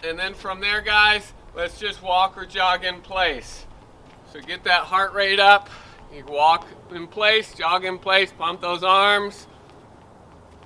And then from there, guys, let's just walk or jog in place. So get that heart rate up. You walk in place, jog in place, pump those arms.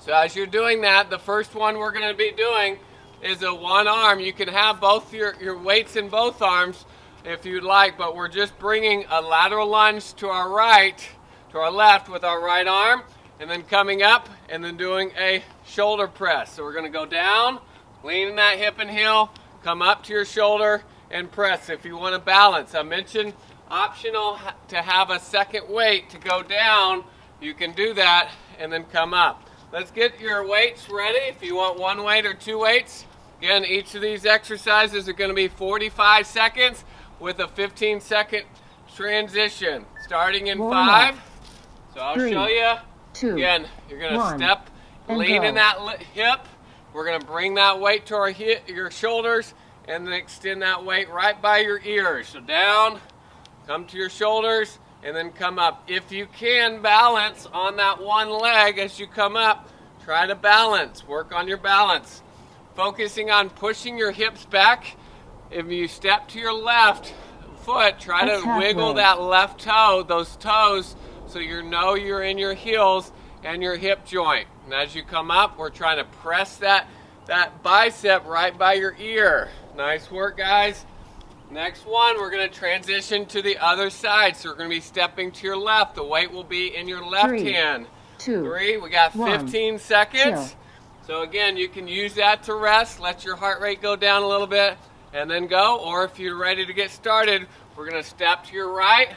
So as you're doing that, the first one we're going to be doing is a one arm. You can have both your weights in both arms if you'd like, but we're just bringing a lateral lunge to our right, to our left with our right arm, and then coming up and then doing a shoulder press. So we're going to go down, lean that hip and heel, come up to your shoulder and press. If you want to balance, I mentioned optional to have a second weight to go down. You can do that and then come up. Let's get your weights ready. If you want one weight or two weights, again, each of these exercises are going to be 45 seconds with a 15-second transition. Starting in 5. So I'll show you. 2. Again, you're going to step, lean in that hip. We're going to bring that weight to your shoulders and then extend that weight right by your ears. So down, come to your shoulders, and then come up. If you can balance on that one leg as you come up, try to balance. Work on your balance. Focusing on pushing your hips back. If you step to your left foot, try to wiggle that left toe, those toes, so you know you're in your heels and your hip joint. And as you come up, we're trying to press that bicep right by your ear. Nice work, guys. Next one, we're going to transition to the other side. So we're going to be stepping to your left. The weight will be in your left hand. 2, 3, we got 15 seconds. Chill. So again, you can use that to rest. Let your heart rate go down a little bit and then go. Or if you're ready to get started, we're going to step to your right,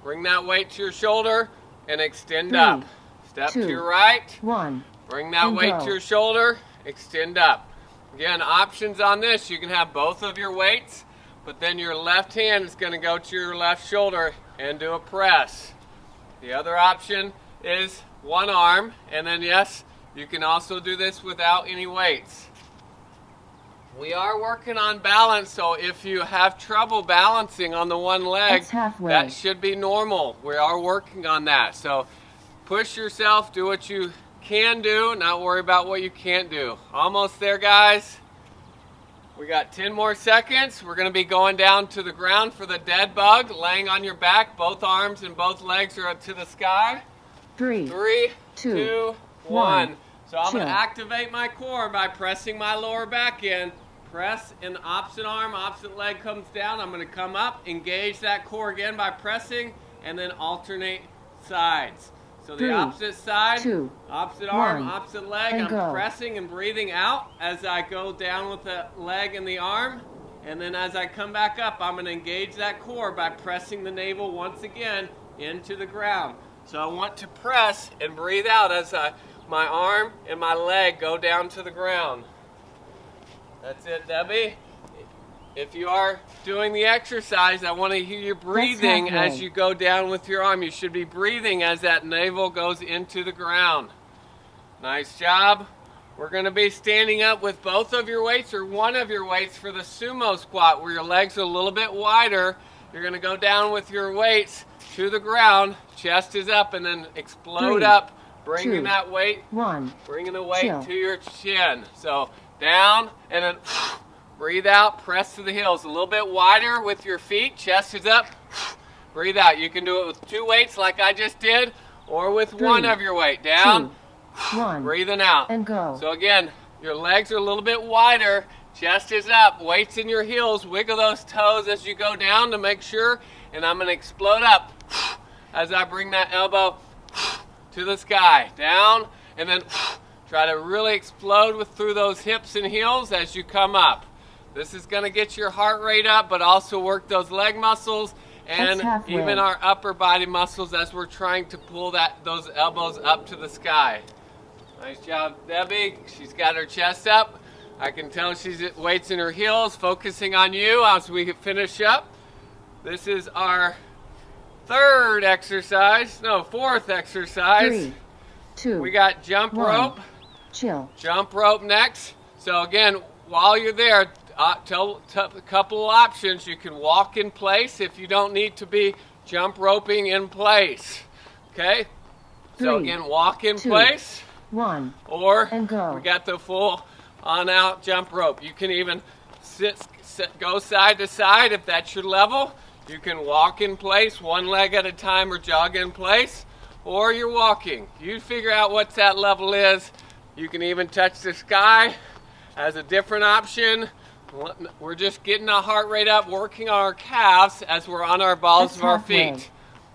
bring that weight to your shoulder, and extend 3, up. Step 2, to your right, 1, bring that weight go. to your shoulder, extend up. Again, options on this, you can have both of your weights, but then your left hand is going to go to your left shoulder and do a press. The other option is one arm, and then yes, you can also do this without any weights. We are working on balance, so if you have trouble balancing on the one leg, that should be normal. We are working on that. So push yourself, do what you can do, not worry about what you can't do. Almost there, guys. We got 10 more seconds. We're going to be going down to the ground for the dead bug, laying on your back. Both arms and both legs are up to the sky. 3, 2, 1. So I'm Chill. going to activate my core by pressing my lower back in. Press in the opposite arm, opposite leg comes down. I'm going to come up, engage that core again by pressing, and then alternate sides. So the 3, opposite side, 2, opposite arm, 1, opposite leg. and I'm go. pressing and breathing out as I go down with the leg and the arm. And then as I come back up, I'm going to engage that core by pressing the navel once again into the ground. So I want to press and breathe out as my arm and my leg go down to the ground. That's it, Debbie. If you are doing the exercise, I want to hear you breathing as you go down with your arm. You should be breathing as that navel goes into the ground. Nice job. We're going to be standing up with both of your weights or one of your weights for the Sumo Squat, where your legs are a little bit wider. You're going to go down with your weights to the ground. Chest is up and then explode 3, up. Bringing 2, that weight, 1, bringing the weight chill. to your chin. So down and then breathe out, press to the heels. A little bit wider with your feet, chest is up, breathe out. You can do it with two weights like I just did, or with 3, one of your weight. Down, 2, 1, breathing out. and go. So again, your legs are a little bit wider, chest is up, weights in your heels, wiggle those toes as you go down to make sure, and I'm going to explode up as I bring that elbow to the sky. Down, and then try to really explode through those hips and heels as you come up. This is going to get your heart rate up, but also work those leg muscles and even our upper body muscles as we're trying to pull those elbows up to the sky. Nice job, Debbie. She's got her chest up. I can tell she's weights in her heels, focusing on you as we finish up. This is our fourth exercise. 3, 2, We got jump 1, rope. chill. Jump rope next. So again, while you're there, a couple of options. You can walk in place if you don't need to be jump roping in place. Okay? So 3, again, walk in 2, place. 1, Or and go. we got the full on out jump rope. You can even go side to side if that's your level. You can walk in place, one leg at a time, or jog in place, or you're walking. You figure out what that level is. You can even touch the sky as a different option. We're just getting our heart rate up, working on our calves as we're on our balls of our feet.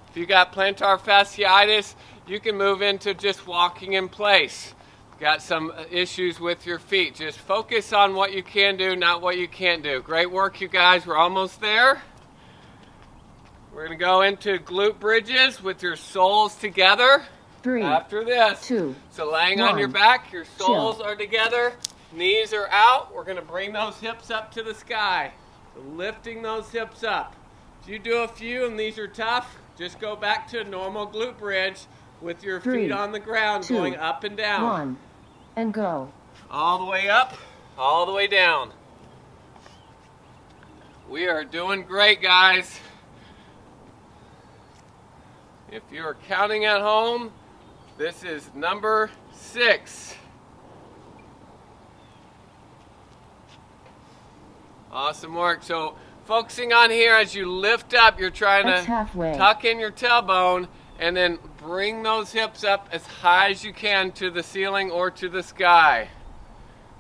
If you got plantar fasciitis, you can move into just walking in place. Got some issues with your feet, just focus on what you can do, not what you can't do. Great work, you guys. We're almost there. We're going to go into glute bridges with your soles together. 3, after this. 2, so laying 1. on your back, your soles are together, knees are out. We're going to bring those hips up to the sky. So lifting those hips up. If you do a few and these are tough, just go back to a normal glute bridge with your 3, feet on the ground, 2, going up and down. 1, and go. All the way up, all the way down. We are doing great, guys. If you're counting at home, this is number 6. Awesome work. So focusing on here as you lift up, you're trying to tuck in your tailbone and then bring those hips up as high as you can to the ceiling or to the sky.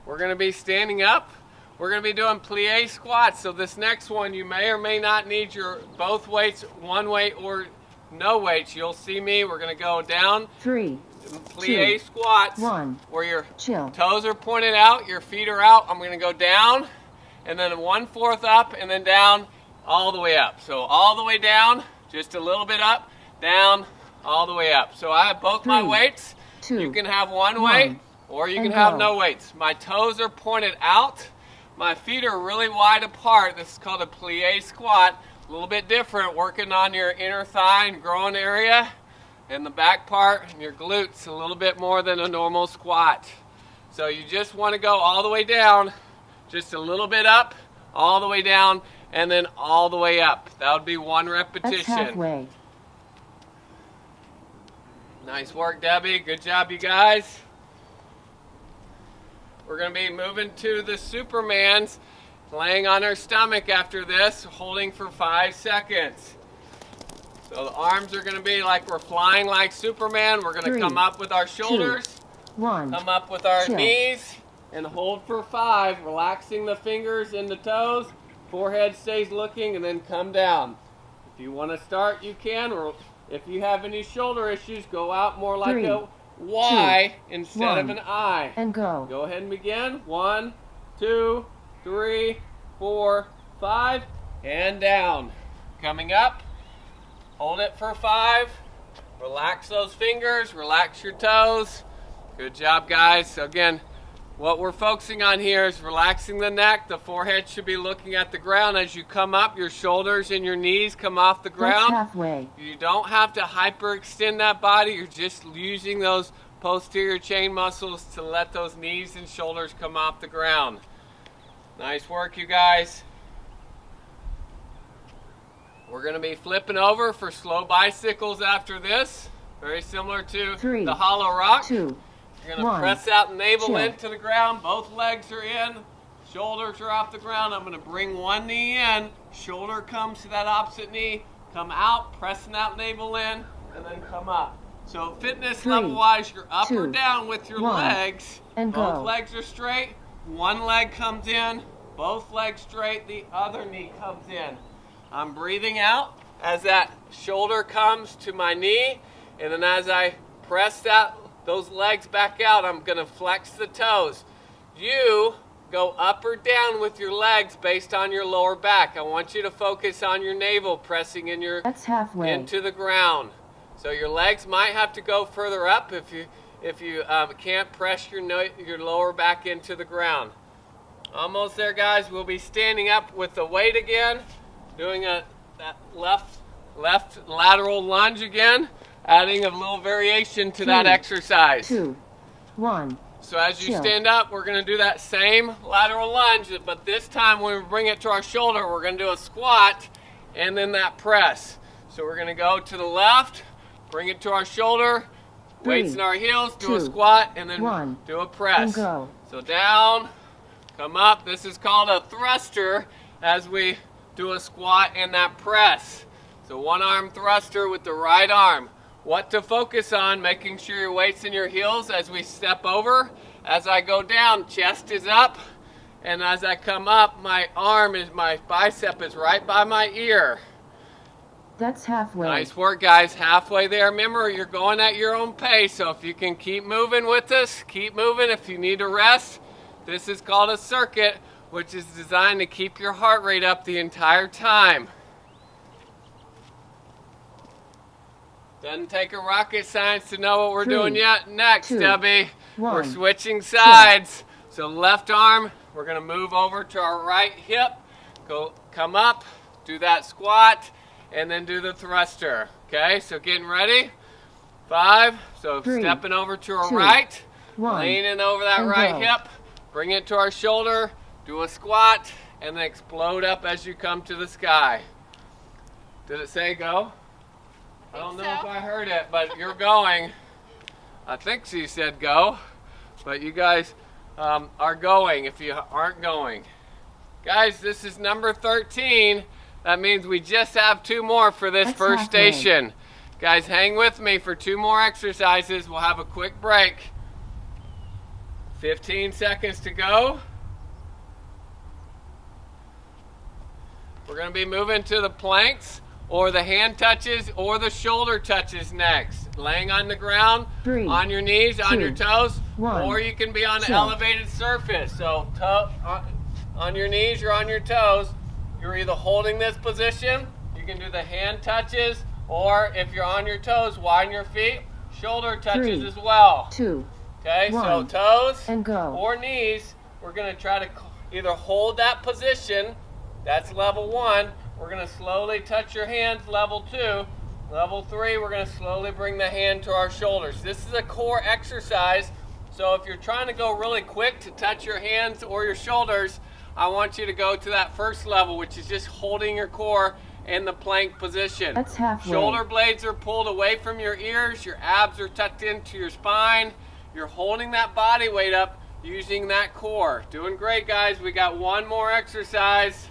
We're going to be standing up. We're going to be doing plie squats. So this next one, you may or may not need your both weights, one weight or no weights. You'll see me. We're going to go down. 3, plie 2, squats 1. where your Chill. toes are pointed out, your feet are out. I'm going to go down and then 1/4 up and then down all the way up. So all the way down, just a little bit up, down, all the way up. So I have both 3, my weights. 2, you can have one 1, weight or you can have no weights. My toes are pointed out. My feet are really wide apart. This is called a plie squat. A little bit different, working on your inner thigh and groin area and the back part and your glutes a little bit more than a normal squat. So you just want to go all the way down, just a little bit up, all the way down, and then all the way up. That would be one repetition. That's halfway. Nice work, Debbie. Good job, you guys. We're going to be moving to the Supermans, laying on our stomach after this, holding for 5 seconds. So the arms are going to be like we're flying like Superman. We're going to come up with our shoulders, 2, 1. come up with our Chill. knees, and hold for 5, relaxing the fingers and the toes. Forehead stays looking, and then come down. If you want to start, you can, or if you have any shoulder issues, go out more like 3, a Y 2, instead 1, of an I. And go. Go ahead and begin. 1, 2, 3, 4, 5, and down. Coming up, hold it for 5. Relax those fingers, relax your toes. Good job, guys. So again, what we're focusing on here is relaxing the neck. The forehead should be looking at the ground. As you come up, your shoulders and your knees come off the ground. That's halfway. You don't have to hyperextend that body. You're just using those posterior chain muscles to let those knees and shoulders come off the ground. Nice work, you guys. We're going to be flipping over for slow bicycles after this. Very similar to 3, the hollow rock. 2, You're going to 1. press out the navel Chill. into the ground. Both legs are in. Shoulders are off the ground. I'm going to bring one knee in. Shoulder comes to that opposite knee. Come out, pressing that navel in, and then come up. So fitness 3, level-wise, you're up 2, or down with your 1, legs. and Both go. legs are straight. One leg comes in. Both legs straight. The other knee comes in. I'm breathing out as that shoulder comes to my knee. And then as I press those legs back out, I'm going to flex the toes. You go up or down with your legs based on your lower back. I want you to focus on your navel pressing in That's halfway. into the ground. So your legs might have to go further up if you can't press your lower back into the ground. Almost there, guys. We'll be standing up with the weight again, doing that left lateral lunge again, adding a little variation to 3, that exercise. 2, 1. So as you Chill. stand up, we're going to do that same lateral lunge, but this time when we bring it to our shoulder, we're going to do a squat and then that press. So we're going to go to the left, bring it to our shoulder, 3, weights in our heels, do a 2, squat, and then 1, do a press. and go. So down, Come up. This is called a thruster as we do a squat and that press. So one arm thruster with the right arm. What to focus on, making sure your weight's in your heels as we step over. As I go down, chest is up. And as I come up, my bicep is right by my ear. That's halfway. Nice work, guys. Halfway there. Remember, you're going at your own pace. So if you can keep moving with us, keep moving. If you need to rest, this is called a circuit, which is designed to keep your heart rate up the entire time. Doesn't take a rocket science to know what we're doing yet. Next, Debbie, we're switching sides. So left arm, we're going to move over to our right hip. Come up, do that squat, and then do the thruster. Okay, so getting ready. 5. So stepping over to our right, leaning over that right hip, bring it to our shoulder, do a squat, and then explode up as you come to the sky. Did it say go? I don't know if I heard it, but you're going. I think she said go, but you guys are going if you aren't going. Guys, this is number 13. That means we just have 2 more for this first station. Guys, hang with me for 2 more exercises. We'll have a quick break. 15 seconds to go. We're going to be moving to the planks or the hand touches or the shoulder touches next. Laying on the ground, on your knees, on your toes, or you can be on an elevated surface. So on your knees or on your toes, you're either holding this position, you can do the hand touches, or if you're on your toes, widen your feet, shoulder touches as well. 2. Okay, so toes or knees, we're going to try to either hold that position, that's level 1. We're going to slowly touch your hands, level 2. Level 3, we're going to slowly bring the hand to our shoulders. This is a core exercise, so if you're trying to go really quick to touch your hands or your shoulders, I want you to go to that first level, which is just holding your core in the plank position. That's halfway. Shoulder blades are pulled away from your ears, your abs are tucked into your spine. You're holding that body weight up using that core. Doing great, guys. We got 1 more exercise.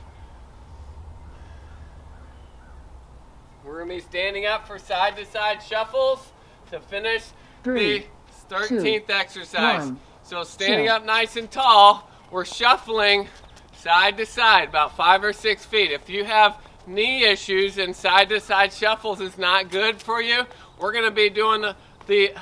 We're going to be standing up for side-to-side shuffles to finish the 13th exercise. So standing up nice and tall, we're shuffling side to side, about 5 or 6 feet. If you have knee issues and side-to-side shuffles is not good for you, we're going to be doing the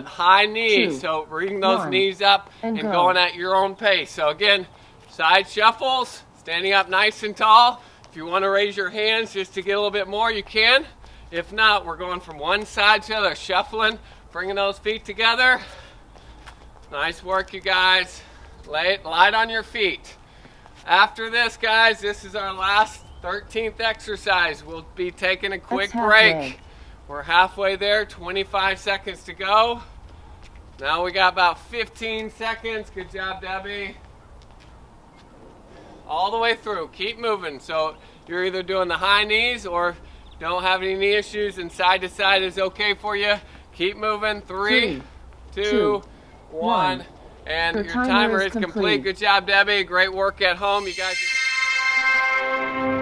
high knees. So bring those knees up and going at your own pace. So again, side shuffles, standing up nice and tall. If you want to raise your hands just to get a little bit more, you can. If not, we're going from one side to the other, shuffling, bringing those feet together. Nice work, you guys. Light on your feet. After this, guys, this is our last 13th exercise. We'll be taking a quick break. We're halfway there, 25 seconds to go. Now we got about 15 seconds. Good job, Debbie. All the way through. Keep moving. So you're either doing the high knees or don't have any knee issues and side to side is okay for you. Keep moving. 3, 2, 1. And your timer is complete. Good job, Debbie. Great work at home. You guys are